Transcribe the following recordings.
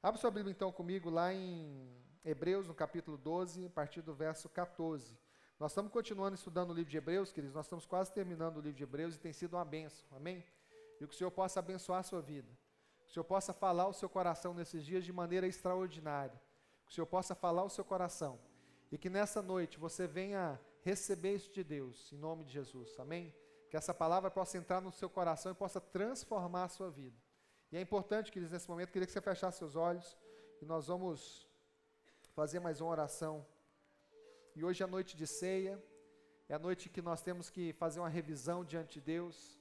Abra sua Bíblia então comigo lá em Hebreus, no capítulo 12, a partir do verso 14. Nós estamos continuando estudando o livro de Hebreus, queridos, nós estamos quase terminando o livro de Hebreus e tem sido uma bênção, amém? E que o Senhor possa abençoar a sua vida, que o Senhor possa falar ao seu coração nesses dias de maneira extraordinária, que o Senhor possa falar ao seu coração e que nessa noite você venha receber isso de Deus, em nome de Jesus, amém? Que essa palavra possa entrar no seu coração e possa transformar a sua vida. E é importante, queridos, nesse momento, queria que você fechasse seus olhos e nós vamos fazer mais uma oração. E hoje é a noite de ceia, é a noite que nós temos que fazer uma revisão diante de Deus.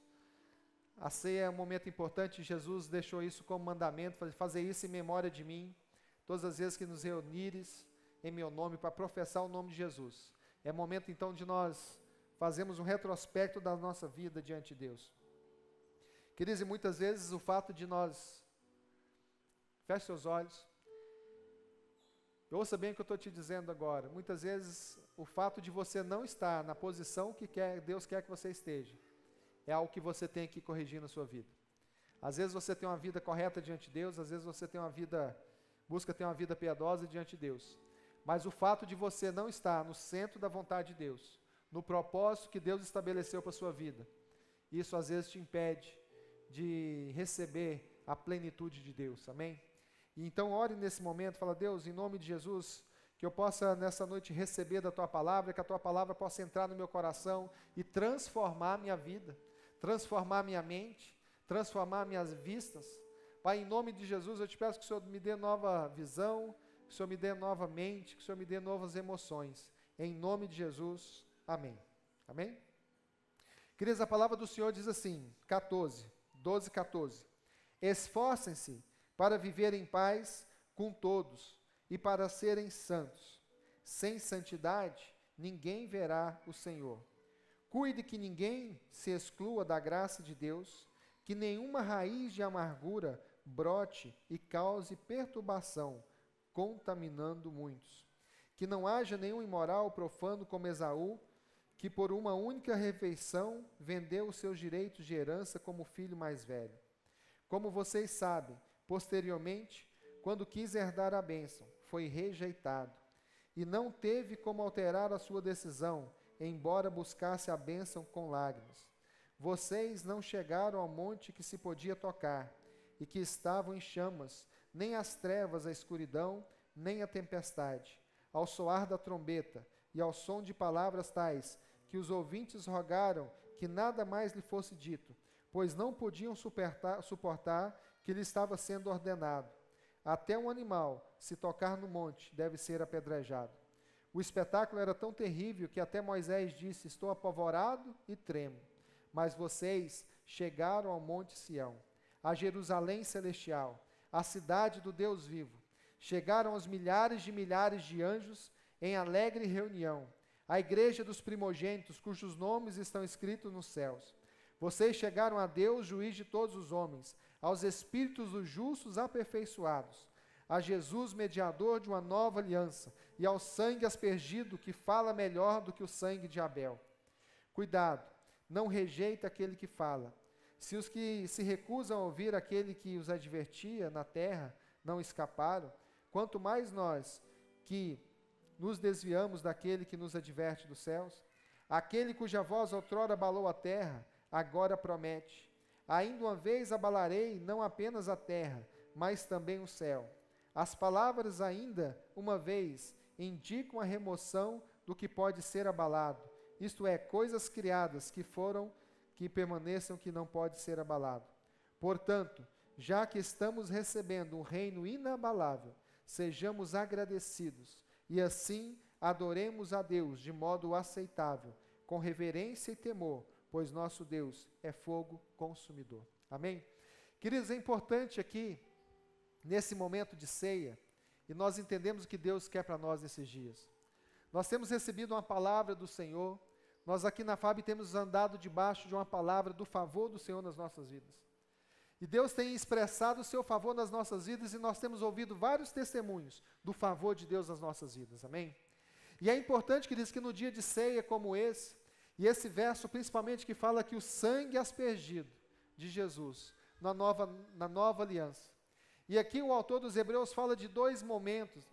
A ceia é um momento importante, Jesus deixou isso como mandamento, fazer isso em memória de mim, todas as vezes que nos reunires em meu nome, para professar o nome de Jesus. É momento então de nós fazermos um retrospecto da nossa vida diante de Deus. Queridos, e muitas vezes o fato de nós... Feche seus olhos. Ouça bem o que eu estou te dizendo agora. Muitas vezes o fato de você não estar na posição que Deus quer que você esteja, é algo que você tem que corrigir na sua vida. Às vezes você tem uma vida correta diante de Deus, às vezes você tem busca ter uma vida piedosa diante de Deus. Mas o fato de você não estar no centro da vontade de Deus, no propósito que Deus estabeleceu para a sua vida, isso às vezes te impede de receber a plenitude de Deus, amém? E então ore nesse momento, fala: Deus, em nome de Jesus, que eu possa nessa noite receber da Tua palavra, que a Tua palavra possa entrar no meu coração e transformar a minha vida, transformar a minha mente, transformar minhas vistas. Pai, em nome de Jesus, eu te peço que o Senhor me dê nova visão, que o Senhor me dê nova mente, que o Senhor me dê novas emoções. Em nome de Jesus, amém. Amém? Queridos, a palavra do Senhor diz assim, 12, 14. Esforcem-se para viver em paz com todos e para serem santos. Sem santidade, ninguém verá o Senhor. Cuide que ninguém se exclua da graça de Deus, que nenhuma raiz de amargura brote e cause perturbação, contaminando muitos. Que não haja nenhum imoral profano como Esaú, que por uma única refeição vendeu os seus direitos de herança como filho mais velho. Como vocês sabem, posteriormente, quando quis herdar a bênção, foi rejeitado, e não teve como alterar a sua decisão, embora buscasse a bênção com lágrimas. Vocês não chegaram ao monte que se podia tocar, e que estavam em chamas, nem as trevas, a escuridão, nem a tempestade. Ao soar da trombeta, e ao som de palavras tais, que os ouvintes rogaram que nada mais lhe fosse dito, pois não podiam suportar que lhe estava sendo ordenado. Até um animal, se tocar no monte, deve ser apedrejado. O espetáculo era tão terrível que até Moisés disse: estou apavorado e tremo. Mas vocês chegaram ao monte Sião, a Jerusalém celestial, a cidade do Deus vivo. Chegaram aos milhares de anjos em alegre reunião, a igreja dos primogênitos, cujos nomes estão escritos nos céus. Vocês chegaram a Deus, juiz de todos os homens, aos espíritos dos justos aperfeiçoados, a Jesus, mediador de uma nova aliança, e ao sangue aspergido, que fala melhor do que o sangue de Abel. Cuidado, não rejeita aquele que fala. Se os que se recusam a ouvir aquele que os advertia na terra não escaparam, quanto mais nós que nos desviamos daquele que nos adverte dos céus. Aquele cuja voz outrora abalou a terra, agora promete: ainda uma vez abalarei não apenas a terra, mas também o céu. As palavras ainda uma vez indicam a remoção do que pode ser abalado, isto é, coisas criadas que permaneçam que não pode ser abalado. Portanto, já que estamos recebendo um reino inabalável, sejamos agradecidos, e assim adoremos a Deus de modo aceitável, com reverência e temor, pois nosso Deus é fogo consumidor. Amém? Queridos, é importante aqui, nesse momento de ceia, e nós entendemos o que Deus quer para nós nesses dias. Nós temos recebido uma palavra do Senhor, nós aqui na FAB temos andado debaixo de uma palavra do favor do Senhor nas nossas vidas. E Deus tem expressado o seu favor nas nossas vidas e nós temos ouvido vários testemunhos do favor de Deus nas nossas vidas, amém? E é importante, queridos, que no dia de ceia como esse, e esse verso principalmente que fala que o sangue aspergido de Jesus na nova aliança, E aqui o autor dos Hebreus fala de dois momentos.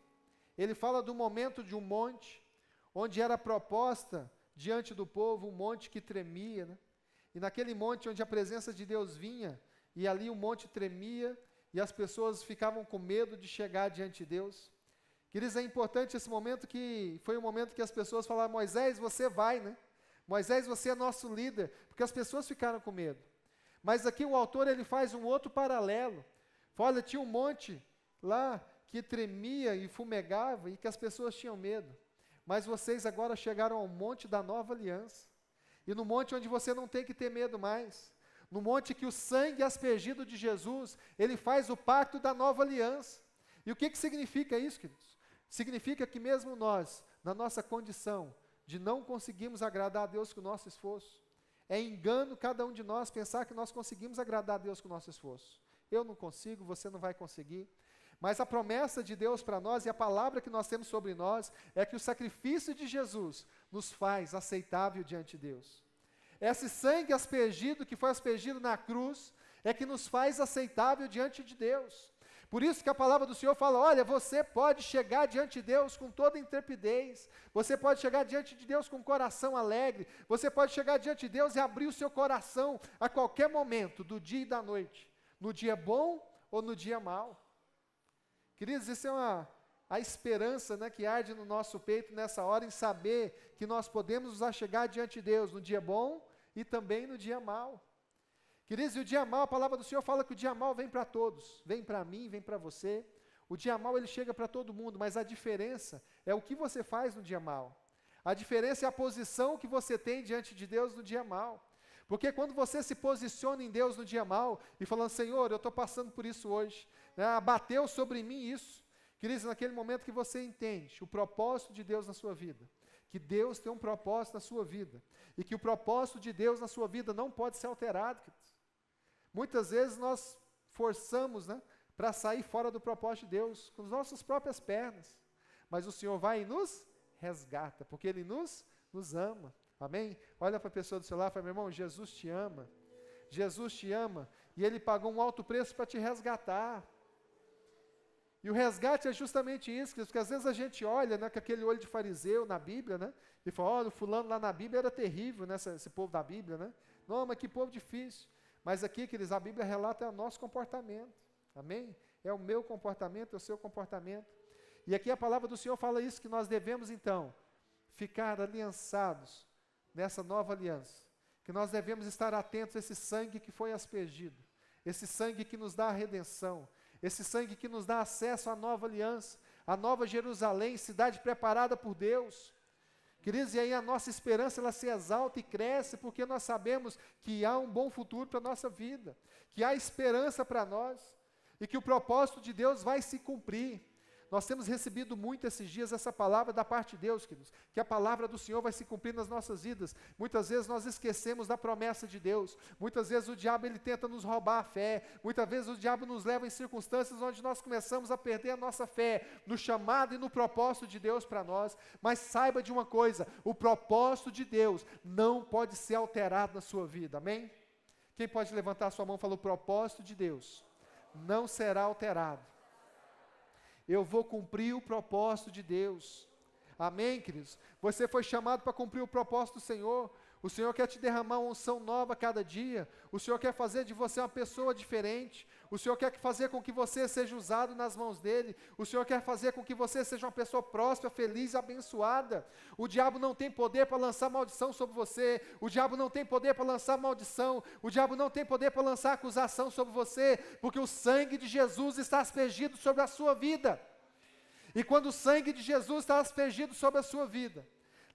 Ele fala do momento de um monte, onde era proposta diante do povo um monte que tremia, né? E naquele monte onde a presença de Deus vinha, e ali o monte tremia, e as pessoas ficavam com medo de chegar diante de Deus. Queridos, é importante esse momento, que foi o momento que as pessoas falaram: Moisés, você vai, né? Moisés, você é nosso líder, porque as pessoas ficaram com medo. Mas aqui o autor, ele faz um outro paralelo. Olha, tinha um monte lá que tremia e fumegava e que as pessoas tinham medo. Mas vocês agora chegaram ao monte da nova aliança. E no monte onde você não tem que ter medo mais. No monte que o sangue aspergido de Jesus, ele faz o pacto da nova aliança. E o que significa isso, queridos? Significa que mesmo nós, na nossa condição de não conseguirmos agradar a Deus com o nosso esforço, é engano cada um de nós pensar que nós conseguimos agradar a Deus com o nosso esforço. Eu não consigo, você não vai conseguir. Mas a promessa de Deus para nós e a palavra que nós temos sobre nós é que o sacrifício de Jesus nos faz aceitável diante de Deus. Esse sangue aspergido, que foi aspergido na cruz, é que nos faz aceitável diante de Deus. Por isso que a palavra do Senhor fala: olha, você pode chegar diante de Deus com toda intrepidez, você pode chegar diante de Deus com um coração alegre, você pode chegar diante de Deus e abrir o seu coração a qualquer momento, do dia e da noite, no dia bom ou no dia mau. Queridos, isso é a esperança, né, que arde no nosso peito nessa hora, em saber que nós podemos nos achegar diante de Deus no dia bom e também no dia mau. Queridos, e o dia mau, a palavra do Senhor fala que o dia mau vem para todos, vem para mim, vem para você. O dia mau, ele chega para todo mundo, mas a diferença é o que você faz no dia mau. A diferença é a posição que você tem diante de Deus no dia mau. Porque quando você se posiciona em Deus no dia mau, e falando: Senhor, eu estou passando por isso hoje, né, abateu sobre mim isso. Queridos, naquele momento que você entende o propósito de Deus na sua vida, que Deus tem um propósito na sua vida, e que o propósito de Deus na sua vida não pode ser alterado, queridos. Muitas vezes nós forçamos, né, para sair fora do propósito de Deus, com as nossas próprias pernas, mas o Senhor vai e nos resgata, porque Ele nos ama, amém? Olha para a pessoa do seu lado e fala: meu irmão, Jesus te ama, e Ele pagou um alto preço para te resgatar. E o resgate é justamente isso, porque às vezes a gente olha, né, com aquele olho de fariseu na Bíblia, né, e fala: olha, o fulano lá na Bíblia era terrível, né, esse povo da Bíblia, né? Não, mas que povo difícil. Mas aqui, queridos, a Bíblia relata o nosso comportamento, amém? É o meu comportamento, é o seu comportamento. E aqui a palavra do Senhor fala isso, que nós devemos então ficar aliançados nessa nova aliança, que nós devemos estar atentos a esse sangue que foi aspergido, esse sangue que nos dá a redenção, esse sangue que nos dá acesso à nova aliança, à nova Jerusalém, cidade preparada por Deus. Queridos, e aí a nossa esperança, ela se exalta e cresce, porque nós sabemos que há um bom futuro para a nossa vida, que há esperança para nós, e que o propósito de Deus vai se cumprir. Nós temos recebido muito esses dias essa palavra da parte de Deus, queridos, que a palavra do Senhor vai se cumprir nas nossas vidas. Muitas vezes nós esquecemos da promessa de Deus, muitas vezes o diabo ele tenta nos roubar a fé, muitas vezes o diabo nos leva em circunstâncias onde nós começamos a perder a nossa fé no chamado e no propósito de Deus para nós. Mas saiba de uma coisa: o propósito de Deus não pode ser alterado na sua vida, amém? Quem pode levantar a sua mão e falar: o propósito de Deus não será alterado. Eu vou cumprir o propósito de Deus. Amém, queridos? Você foi chamado para cumprir o propósito do Senhor. O Senhor quer te derramar uma unção nova a cada dia. O Senhor quer fazer de você uma pessoa diferente. O Senhor quer fazer com que você seja usado nas mãos dEle. O Senhor quer fazer com que você seja uma pessoa próspera, feliz e abençoada. O diabo não tem poder para lançar maldição sobre você. O diabo não tem poder para lançar maldição. O diabo não tem poder para lançar acusação sobre você, porque o sangue de Jesus está aspergido sobre a sua vida. E quando o sangue de Jesus está aspergido sobre a sua vida,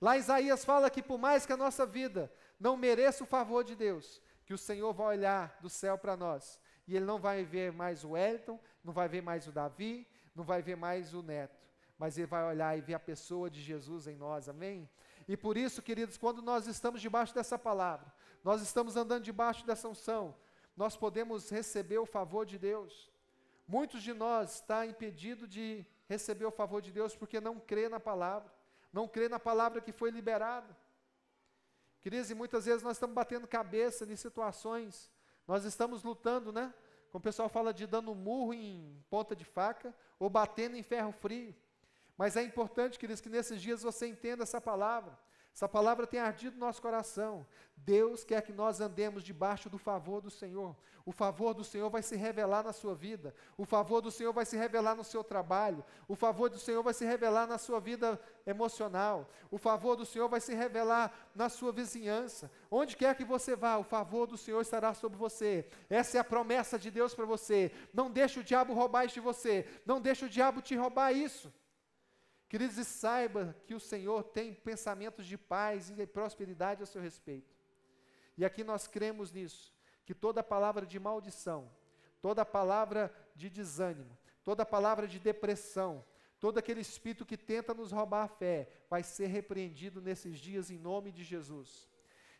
lá Isaías fala que por mais que a nossa vida não mereça o favor de Deus, que o Senhor vai olhar do céu para nós, e Ele não vai ver mais o Wellington, não vai ver mais o Davi, não vai ver mais o Neto, mas Ele vai olhar e ver a pessoa de Jesus em nós, amém? E por isso, queridos, quando nós estamos debaixo dessa palavra, nós estamos andando debaixo dessa unção, nós podemos receber o favor de Deus. Muitos de nós estão impedidos de receber o favor de Deus porque não crê na palavra, não crê na palavra que foi liberada. Queridos, e muitas vezes nós estamos batendo cabeça em situações, nós estamos lutando, né, como o pessoal fala de dando murro em ponta de faca, ou batendo em ferro frio. Mas é importante, queridos, que nesses dias você entenda essa palavra. Essa palavra tem ardido no nosso coração. Deus quer que nós andemos debaixo do favor do Senhor. O favor do Senhor vai se revelar na sua vida. O favor do Senhor vai se revelar no seu trabalho. O favor do Senhor vai se revelar na sua vida emocional. O favor do Senhor vai se revelar na sua vizinhança. Onde quer que você vá, o favor do Senhor estará sobre você. Essa é a promessa de Deus para você. Não deixe o diabo roubar isso de você. Não deixe o diabo te roubar isso. Queridos, e saiba que o Senhor tem pensamentos de paz e prosperidade a seu respeito. E aqui nós cremos nisso, que toda palavra de maldição, toda palavra de desânimo, toda palavra de depressão, todo aquele espírito que tenta nos roubar a fé, vai ser repreendido nesses dias em nome de Jesus.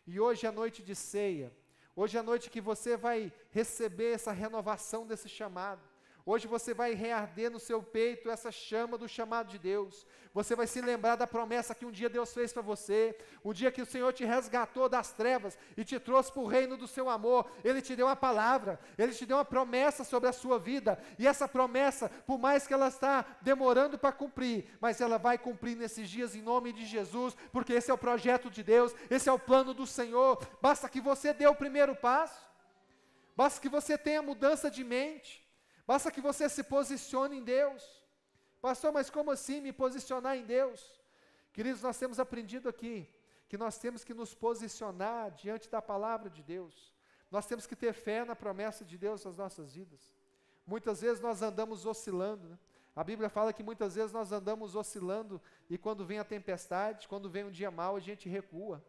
E hoje é noite de ceia, hoje é a noite que você vai receber essa renovação desse chamado. Hoje você vai rearder no seu peito essa chama do chamado de Deus. Você vai se lembrar da promessa que um dia Deus fez para você. O dia que o Senhor te resgatou das trevas e te trouxe para o reino do seu amor. Ele te deu uma palavra, Ele te deu uma promessa sobre a sua vida. E essa promessa, por mais que ela está demorando para cumprir, mas ela vai cumprir nesses dias em nome de Jesus, porque esse é o projeto de Deus, esse é o plano do Senhor. Basta que você dê o primeiro passo. Basta que você tenha mudança de mente. Basta que você se posicione em Deus. Pastor, mas como assim me posicionar em Deus? Queridos, nós temos aprendido aqui que nós temos que nos posicionar diante da palavra de Deus. Nós temos que ter fé na promessa de Deus nas nossas vidas. Muitas vezes nós andamos oscilando, né? A Bíblia fala que muitas vezes nós andamos oscilando e quando vem a tempestade, quando vem um dia mau, a gente recua.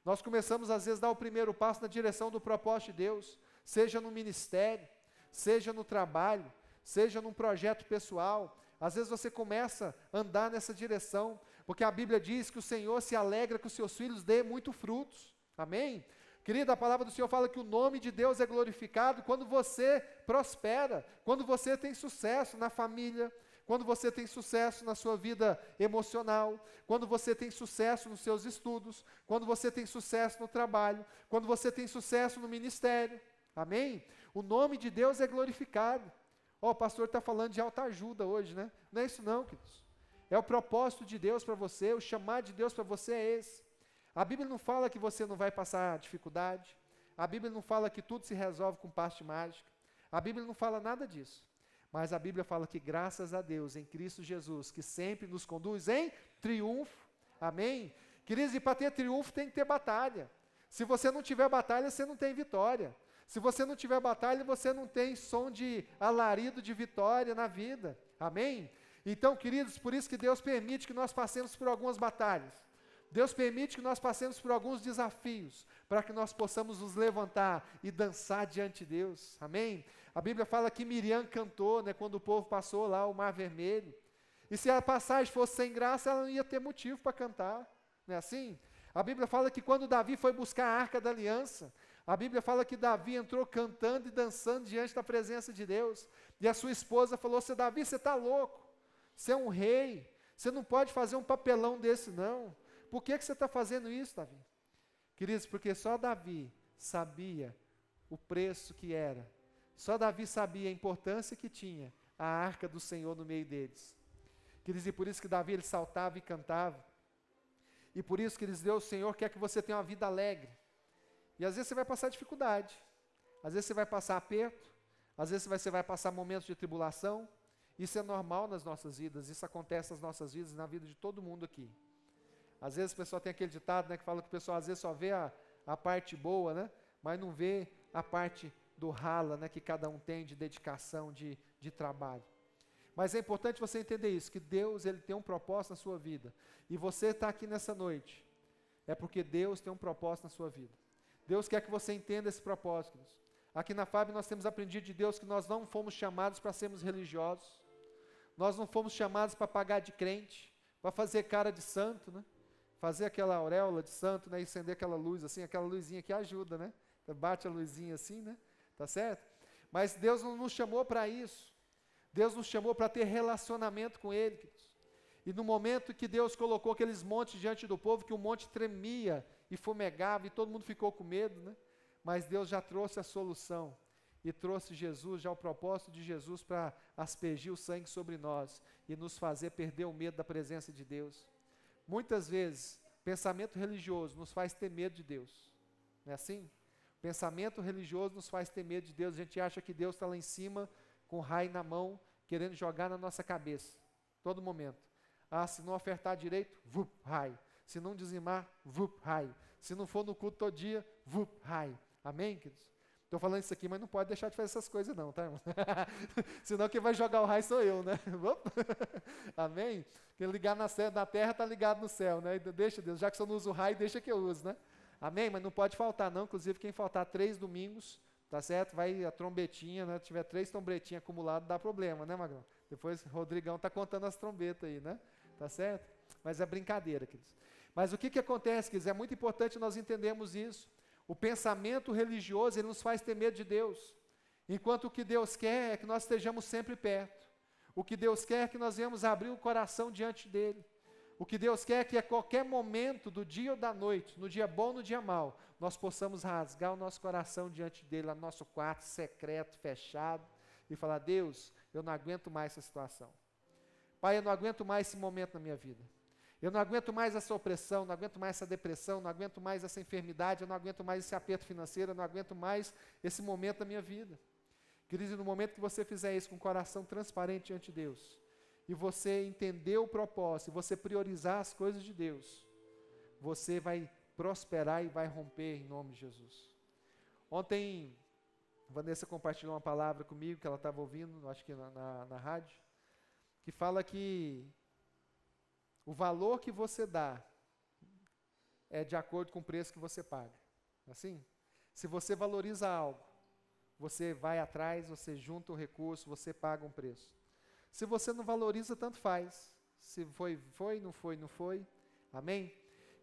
Nós começamos às vezes a dar o primeiro passo na direção do propósito de Deus, seja no ministério, seja no trabalho, seja num projeto pessoal. Às vezes você começa a andar nessa direção, porque a Bíblia diz que o Senhor se alegra que os seus filhos dêem muito frutos, amém? Querida, a palavra do Senhor fala que o nome de Deus é glorificado quando você prospera, quando você tem sucesso na família, quando você tem sucesso na sua vida emocional, quando você tem sucesso nos seus estudos, quando você tem sucesso no trabalho, quando você tem sucesso no ministério, amém? O nome de Deus é glorificado. O pastor está falando de autoajuda hoje, né? Não é isso não, queridos. É o propósito de Deus para você, o chamado de Deus para você é esse. A Bíblia não fala que você não vai passar dificuldade. A Bíblia não fala que tudo se resolve com passe mágica. A Bíblia não fala nada disso. Mas a Bíblia fala que graças a Deus, em Cristo Jesus, que sempre nos conduz em triunfo. Amém? Queridos, e para ter triunfo tem que ter batalha. Se você não tiver batalha, você não tem vitória. Se você não tiver batalha, você não tem som de alarido de vitória na vida. Amém? Então, queridos, por isso que Deus permite que nós passemos por algumas batalhas. Deus permite que nós passemos por alguns desafios, para que nós possamos nos levantar e dançar diante de Deus. Amém? A Bíblia fala que Miriam cantou, né, quando o povo passou lá o Mar Vermelho. E se a passagem fosse sem graça, ela não ia ter motivo para cantar. Não é assim? A Bíblia fala que quando Davi foi buscar a Arca da Aliança, a Bíblia fala que Davi entrou cantando e dançando diante da presença de Deus. E a sua esposa falou: Davi, você está louco. Você é um rei. Você não pode fazer um papelão desse, não. Por que você está fazendo isso, Davi? Queridos, porque só Davi sabia o preço que era. Só Davi sabia a importância que tinha a arca do Senhor no meio deles. Queridos, e por isso que Davi ele saltava e cantava. E por isso que Deus, o Senhor quer que você tenha uma vida alegre. E às vezes você vai passar dificuldade. Às vezes você vai passar aperto. Às vezes você vai passar momentos de tribulação. Isso é normal nas nossas vidas. Isso acontece nas nossas vidas e na vida de todo mundo aqui. Às vezes o pessoal tem aquele ditado, né, que fala que o pessoal às vezes só vê a parte boa, né, mas não vê a parte do rala, né, que cada um tem de dedicação, de trabalho. Mas é importante você entender isso, que Deus ele tem um propósito na sua vida. E você está aqui nessa noite, é porque Deus tem um propósito na sua vida. Deus quer que você entenda esse propósito. Aqui na FAB nós temos aprendido de Deus que nós não fomos chamados para sermos religiosos. Nós não fomos chamados para pagar de crente, para fazer cara de santo, né? Fazer aquela auréola de santo, né? E acender aquela luz assim, aquela luzinha que ajuda, né? Bate a luzinha assim, né? Tá certo? Mas Deus não nos chamou para isso. Deus nos chamou para ter relacionamento com Ele, queridos. E no momento que Deus colocou aqueles montes diante do povo, que o monte tremia e fumegava e todo mundo ficou com medo, né? Mas Deus já trouxe a solução. e trouxe Jesus, já o propósito de Jesus para aspergir o sangue sobre nós e nos fazer perder o medo da presença de Deus. Muitas vezes, pensamento religioso nos faz ter medo de Deus. Não é assim? Pensamento religioso nos faz ter medo de Deus. A gente acha que Deus está lá em cima, com o raio na mão, querendo jogar na nossa cabeça, todo momento. Ah, se não ofertar direito, vup, raio. Se não dizimar, vup, raio. Se não for no culto todo dia, vup, raio. Amém, queridos? Estou falando isso aqui, mas não pode deixar de fazer essas coisas não, tá, irmão? Senão quem vai jogar o raio sou eu, né? Amém? Quem ligar na terra está ligado no céu, né? Deixa, Deus, já que você não usa o raio, deixa que eu use, né? Amém? Mas não pode faltar não, inclusive quem faltar 3 domingos, tá certo? Vai a trombetinha, né? Se tiver 3 trombetinhas acumuladas, dá problema, né, Magrão? Depois o Rodrigão está contando as trombetas aí, né? Tá certo? Mas é brincadeira, queridos. Mas o que acontece, queridos? É muito importante nós entendermos isso. O pensamento religioso, ele nos faz ter medo de Deus. Enquanto o que Deus quer é que nós estejamos sempre perto. O que Deus quer é que nós venhamos abrir o coração diante dEle. O que Deus quer é que a qualquer momento do dia ou da noite, no dia bom ou no dia mau, nós possamos rasgar o nosso coração diante dEle, lá no nosso quarto secreto, fechado, e falar: Deus, eu não aguento mais essa situação. Pai, eu não aguento mais esse momento na minha vida. Eu não aguento mais essa opressão, não aguento mais essa depressão, não aguento mais essa enfermidade, eu não aguento mais esse aperto financeiro, eu não aguento mais esse momento da minha vida. Querido, no momento que você fizer isso com o coração transparente diante de Deus, e você entender o propósito, e você priorizar as coisas de Deus, você vai prosperar e vai romper em nome de Jesus. Ontem, Vanessa compartilhou uma palavra comigo, que ela estava ouvindo, acho que na rádio, que fala que o valor que você dá é de acordo com o preço que você paga. Assim, se você valoriza algo, você vai atrás, você junta o recurso, você paga um preço. Se você não valoriza, tanto faz. Se foi, não foi, não foi. Amém?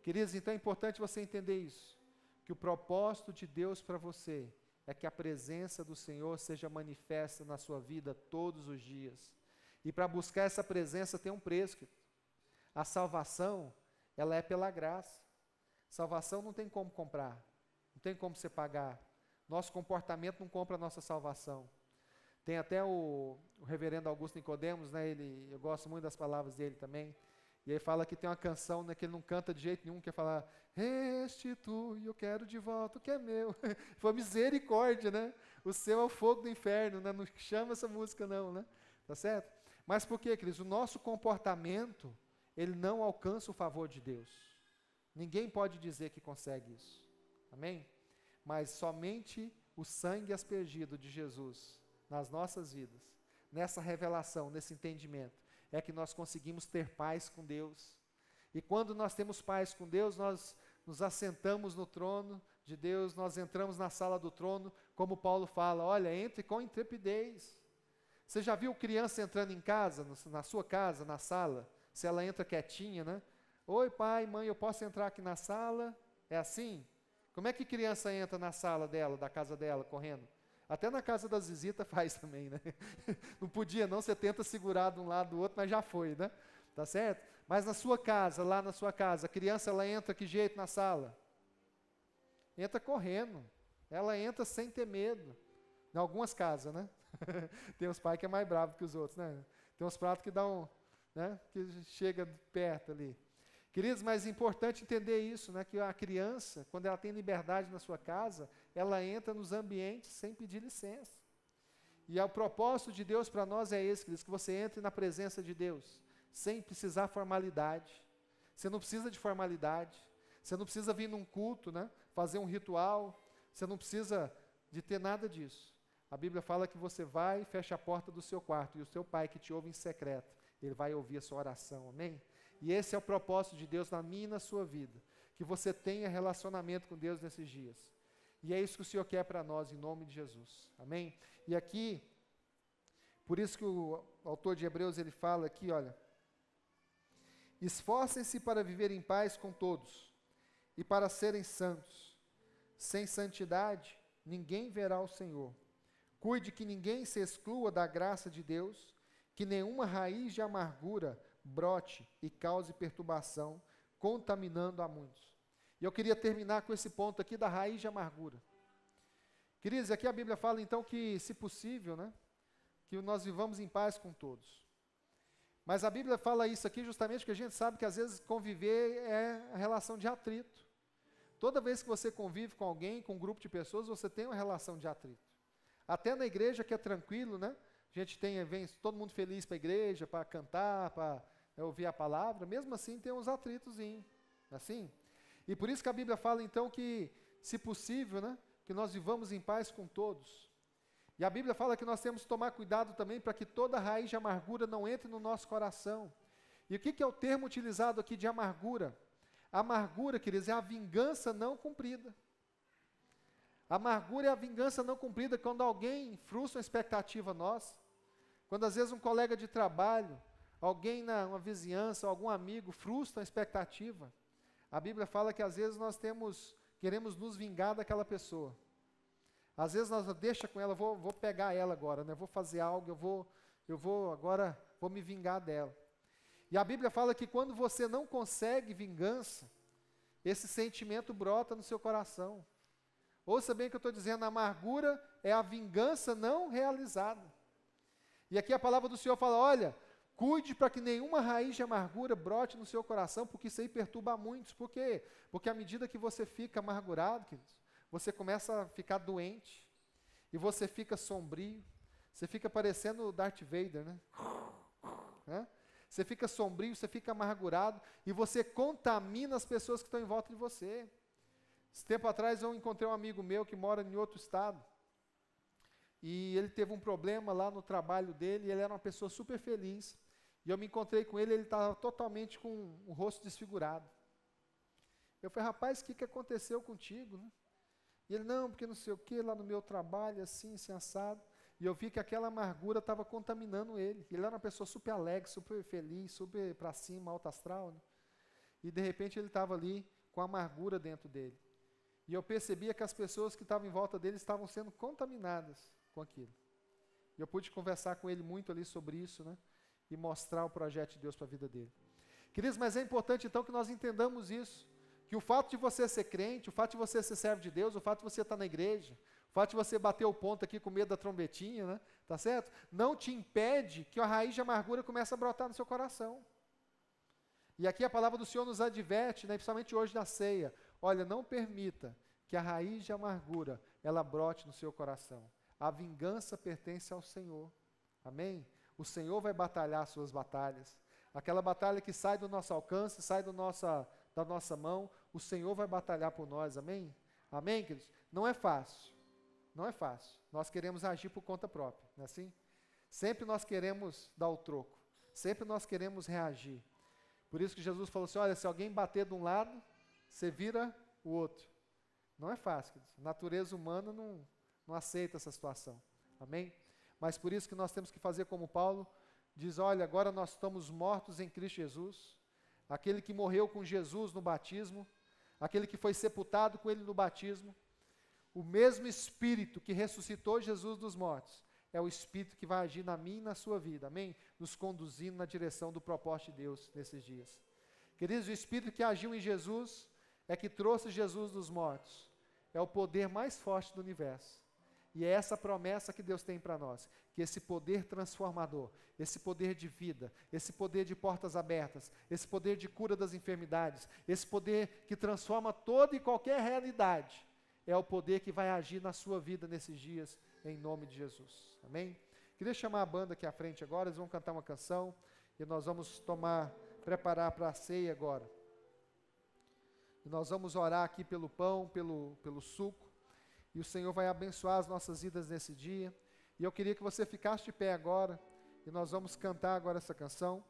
Queridos, então é importante você entender isso, que o propósito de Deus para você é que a presença do Senhor seja manifesta na sua vida todos os dias. E para buscar essa presença tem um preço. A salvação, ela é pela graça. Salvação não tem como comprar, não tem como você pagar. Nosso comportamento não compra a nossa salvação. Tem até o reverendo Augusto Nicodemos, né, eu gosto muito das palavras dele também, e ele fala que tem uma canção, né, que ele não canta de jeito nenhum, que é falar: restitui, eu quero de volta o que é meu. Foi misericórdia, né? O seu é o fogo do inferno, né? Não chama essa música não, né? Tá certo? Mas por quê, queridos? O nosso comportamento, ele não alcança o favor de Deus. Ninguém pode dizer que consegue isso. Amém? Mas somente o sangue aspergido de Jesus nas nossas vidas, nessa revelação, nesse entendimento, é que nós conseguimos ter paz com Deus. E quando nós temos paz com Deus, nós nos assentamos no trono de Deus, nós entramos na sala do trono, como Paulo fala: olha, entre com intrepidez. Você já viu criança entrando em casa, na sua casa, na sala? Se ela entra quietinha, né? Oi, pai, mãe, eu posso entrar aqui na sala? É assim? Como é que criança entra na sala dela, da casa dela, correndo? Até na casa das visitas faz também, né? Não podia não, você tenta segurar de um lado do outro, mas já foi, né? Tá certo? Mas na sua casa, lá na sua casa, a criança, ela entra que jeito na sala? Entra correndo. Ela entra sem ter medo. Em algumas casas, né? Tem uns pais que é mais bravo que os outros, né? Tem uns pratos que dão, né? Que chega perto ali. Queridos, mas é importante entender isso, né? Que a criança, quando ela tem liberdade na sua casa, ela entra nos ambientes sem pedir licença. E o propósito de Deus para nós é esse, queridos, que você entre na presença de Deus, sem precisar formalidade. Você não precisa de formalidade. Você não precisa vir num culto, né? Fazer um ritual. Você não precisa de ter nada disso. A Bíblia fala que você vai e fecha a porta do seu quarto, e o seu pai que te ouve em secreto, ele vai ouvir a sua oração, amém? E esse é o propósito de Deus na minha e na sua vida, que você tenha relacionamento com Deus nesses dias. E é isso que o Senhor quer para nós, em nome de Jesus, amém? E aqui, por isso que o autor de Hebreus, ele fala aqui, olha: esforcem-se para viver em paz com todos, e para serem santos. Sem santidade, ninguém verá o Senhor. Cuide que ninguém se exclua da graça de Deus, que nenhuma raiz de amargura brote e cause perturbação, contaminando a muitos. E eu queria terminar com esse ponto aqui da raiz de amargura. Queridos, aqui a Bíblia fala então que, se possível, né, que nós vivamos em paz com todos. Mas a Bíblia fala isso aqui justamente porque a gente sabe que às vezes conviver é a relação de atrito. Toda vez que você convive com alguém, com um grupo de pessoas, você tem uma relação de atrito. Até na igreja que é tranquilo, né? A gente vem todo mundo feliz para a igreja, para cantar, para ouvir a palavra, mesmo assim tem uns atritos, assim. E por isso que a Bíblia fala então que, se possível, né, que nós vivamos em paz com todos. E a Bíblia fala que nós temos que tomar cuidado também para que toda raiz de amargura não entre no nosso coração. E o que é o termo utilizado aqui de amargura? Amargura, queridos, é a vingança não cumprida. Amargura é a vingança não cumprida quando alguém frustra uma expectativa nossa, quando às vezes um colega de trabalho, alguém uma vizinhança, algum amigo frustra a expectativa. A Bíblia fala que às vezes nós queremos nos vingar daquela pessoa. Às vezes nós deixa com ela, vou pegar ela agora, né? Vou fazer algo, agora vou me vingar dela. E a Bíblia fala que quando você não consegue vingança, esse sentimento brota no seu coração. Ouça bem o que eu estou dizendo, a amargura é a vingança não realizada. E aqui a palavra do Senhor fala, olha, cuide para que nenhuma raiz de amargura brote no seu coração, porque isso aí perturba muitos. Por quê? Porque à medida que você fica amargurado, queridos, você começa a ficar doente, e você fica sombrio, você fica parecendo o Darth Vader, né? Você fica sombrio, você fica amargurado, e você contamina as pessoas que estão em volta de você. Esse tempo atrás eu encontrei um amigo meu que mora em outro estado, e ele teve um problema lá no trabalho dele, e ele era uma pessoa super feliz, e eu me encontrei com ele, ele estava totalmente com o rosto desfigurado. Eu falei, rapaz, o que aconteceu contigo, né? E ele, não, porque não sei o que, lá no meu trabalho, assim assado. E eu vi que aquela amargura estava contaminando ele. Ele era uma pessoa super alegre, super feliz, super para cima, alto astral, né? E de repente ele estava ali com amargura dentro dele. E eu percebia que as pessoas que estavam em volta dele estavam sendo contaminadas com aquilo. E eu pude conversar com ele muito ali sobre isso, né? E mostrar o projeto de Deus para a vida dele. Queridos, mas é importante então que nós entendamos isso. Que o fato de você ser crente, o fato de você ser servo de Deus, o fato de você estar na igreja, o fato de você bater o ponto aqui com medo da trombetinha, né? Tá certo? Não te impede que a raiz de amargura comece a brotar no seu coração. E aqui a palavra do Senhor nos adverte, né, principalmente hoje na ceia, olha, não permita que a raiz de amargura, ela brote no seu coração. A vingança pertence ao Senhor. Amém? O Senhor vai batalhar as suas batalhas. Aquela batalha que sai do nosso alcance, sai da nossa mão, o Senhor vai batalhar por nós, amém? Amém, queridos? Não é fácil, não é fácil. Nós queremos agir por conta própria, não é assim? Sempre nós queremos dar o troco, sempre nós queremos reagir. Por isso que Jesus falou assim, olha, se alguém bater de um lado, você vira o outro. Não é fácil, queridos. A natureza humana não aceita essa situação, amém? Mas por isso que nós temos que fazer como Paulo diz, olha, agora nós estamos mortos em Cristo Jesus, aquele que morreu com Jesus no batismo, aquele que foi sepultado com ele no batismo, o mesmo Espírito que ressuscitou Jesus dos mortos, é o Espírito que vai agir na minha e na sua vida, amém? Nos conduzindo na direção do propósito de Deus nesses dias. Queridos, o Espírito que agiu em Jesus, é que trouxe Jesus dos mortos, é o poder mais forte do universo. E é essa promessa que Deus tem para nós, que esse poder transformador, esse poder de vida, esse poder de portas abertas, esse poder de cura das enfermidades, esse poder que transforma toda e qualquer realidade, é o poder que vai agir na sua vida nesses dias, em nome de Jesus. Amém? Queria chamar a banda aqui à frente agora, eles vão cantar uma canção, e nós vamos preparar para a ceia agora. E nós vamos orar aqui pelo pão, pelo suco, e o Senhor vai abençoar as nossas vidas nesse dia. E eu queria que você ficasse de pé agora, e nós vamos cantar agora essa canção.